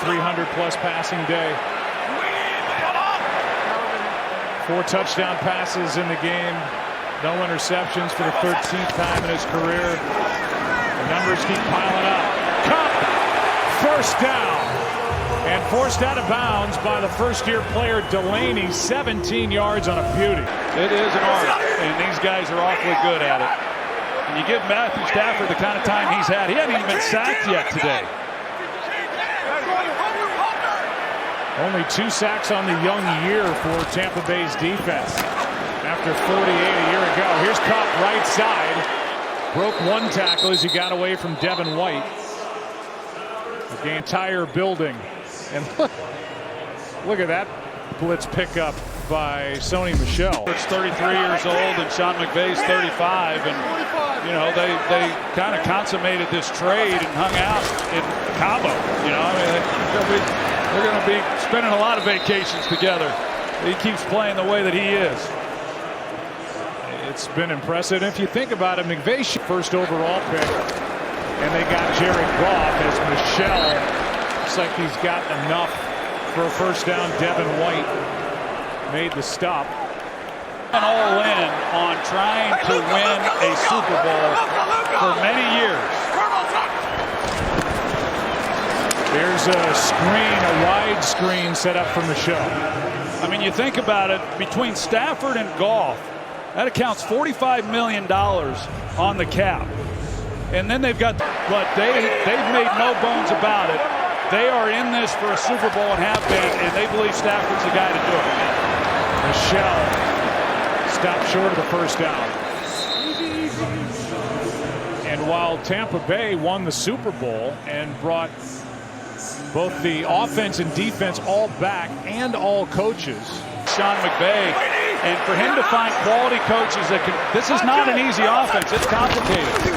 300-plus passing day. 4 touchdown passes in the game. No interceptions for the 13th time in his career. The numbers keep piling up. Cup, first down. And forced out of bounds by the first-year player Delaney, 17 yards on a beauty. It is an art, and these guys are awfully good at it. And you give Matthew Stafford the kind of time he's had. He hasn't even been sacked yet today. Only 2 sacks on the young year for Tampa Bay's defense after 48 a year ago. Here's Cup, right side. Broke 1 tackle as he got away from Devin White. The entire building. And look at that blitz pickup by Sony Michel. It's 33 years old and Sean McVay's 35, and you know they kind of consummated this trade and hung out in Cabo. You know, I mean they're going to be spending a lot of vacations together. He keeps playing the way that he is. It's been impressive. If you think about it, McVay's first overall pick, and they got Jared Goff as Michel. Looks like he's got enough for a first down. Devin White made the stop. And all in on trying to win a Super Bowl for many years. There's a screen, a wide screen set up for Michel. I mean, you think about it, between Stafford and Goff, that accounts $45 million on the cap. And then they've got, but they've made no bones about it. They are in this for a Super Bowl and have been, and they believe Stafford's the guy to do it. Michel stopped short of the first down. And while Tampa Bay won the Super Bowl and brought both the offense and defense all back and all coaches, Sean McVay, and for him to find quality coaches that can, this is not an easy offense. It's complicated.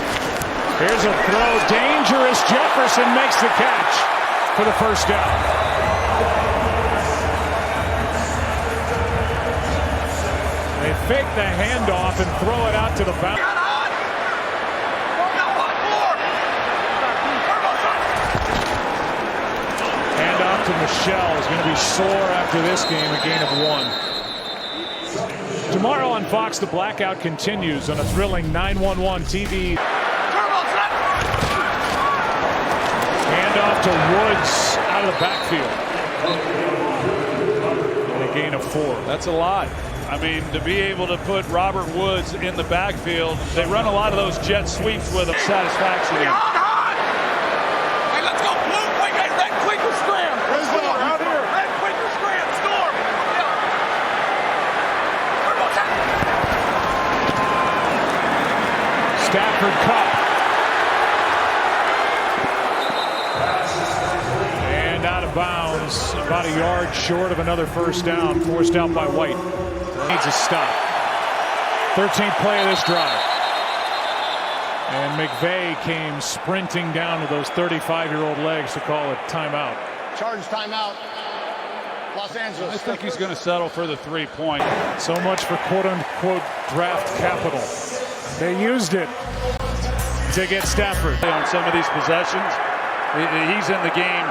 Here's a throw, dangerous. Jefferson makes the catch for the first down. They fake the handoff and throw it out to the bounce. Handoff to Michel is going to be sore after this game, a gain of 1. Tomorrow on Fox, the blackout continues on a thrilling 911 TV. Handoff to Woods out of the backfield. And a gain of 4. That's a lot. I mean, to be able to put Robert Woods in the backfield, they run a lot of those jet sweeps with a satisfaction in. Hey, let's go, Blue. Wait, red quicker scram. Score. Out here. Red quicker scram. Score. Stafford Cup. And out of bounds, about a yard short of another first down, forced out by White. Needs a stop. 13th play of this drive. And McVay came sprinting down with those 35-year-old legs to call a timeout. Chargers timeout. Los Angeles. I think he's going to settle for the 3-point. So much for quote-unquote draft capital. They used it to get Stafford. On some of these possessions, he's in the game.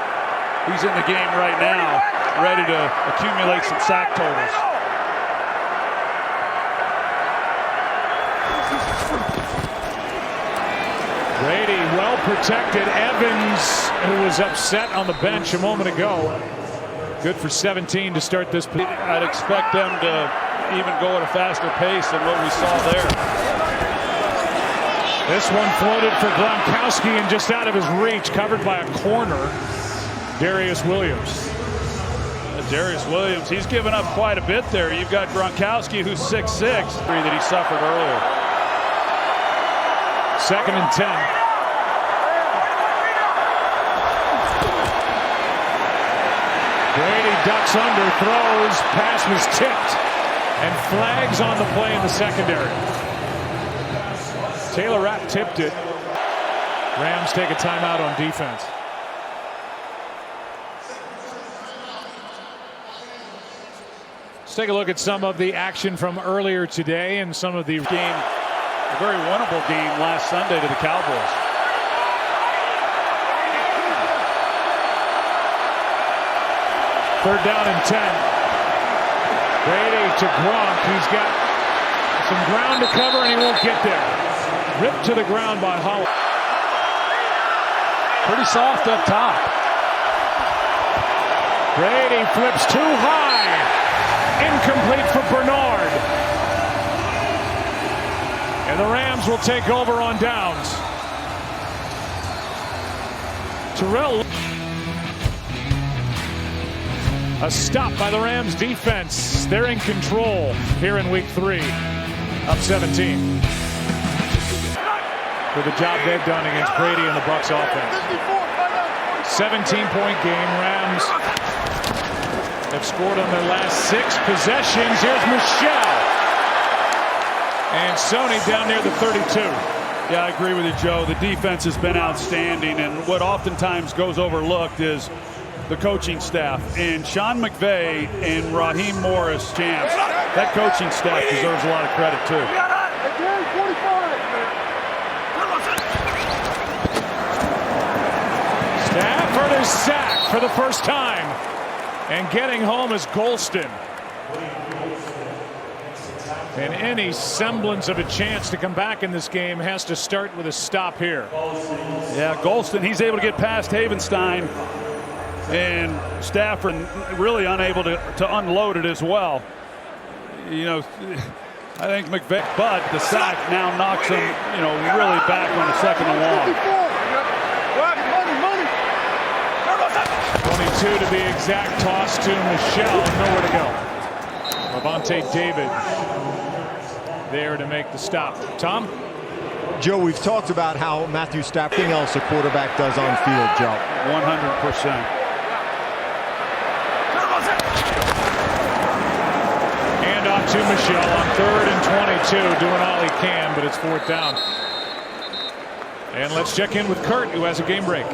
He's in the game right now, ready to accumulate some sack totals. Brady well protected. Evans, who was upset on the bench a moment ago. Good for 17 to start this. I'd expect them to even go at a faster pace than what we saw there. This one floated for Gronkowski and just out of his reach, covered by a corner. Darius Williams. Darius Williams, he's given up quite a bit there. You've got Gronkowski, who's 6'6", that he suffered earlier. 2nd and 10. Brady ducks under, throws, pass was tipped, and flags on the play in the secondary. Taylor Rapp tipped it. Rams take a timeout on defense. Let's take a look at some of the action from earlier today and some of the game. A very winnable game last Sunday to the Cowboys. 3rd down and 10. Brady to Gronk. He's got some ground to cover and he won't get there. Ripped to the ground by Holland. Pretty soft up top. Brady flips too high. Incomplete for Bernard. And the Rams will take over on downs. Terrell. A stop by the Rams defense. They're in control here in week 3. Up 17. For the job they've done against Brady and the Bucs offense. 17-point game. Rams have scored on their last 6 possessions. Here's Michelle. And Sony down near the 32. Yeah, I agree with you, Joe. The defense has been outstanding, and what oftentimes goes overlooked is the coaching staff. And Sean McVay and Raheem Morris, Chance, that coaching staff deserves a lot of credit, too. Stafford is sacked for the first time. And getting home is Golston. And any semblance of a chance to come back in this game has to start with a stop here. Yeah, Golston, he's able to get past Havenstein. And Stafford really unable to unload it as well. You know, I think McVay, but the sack now knocks him, you know, really back on the 2nd and long. 22 to be exact, toss to Michelle, nowhere to go. Levante David there to make the stop. Tom? Joe, we've talked about how Matthew Stafford, anything else a quarterback does on field, Joe. 100%. And off to Michelle on 3rd and 22, doing all he can, but it's 4th down. And let's check in with Kurt, who has a game break.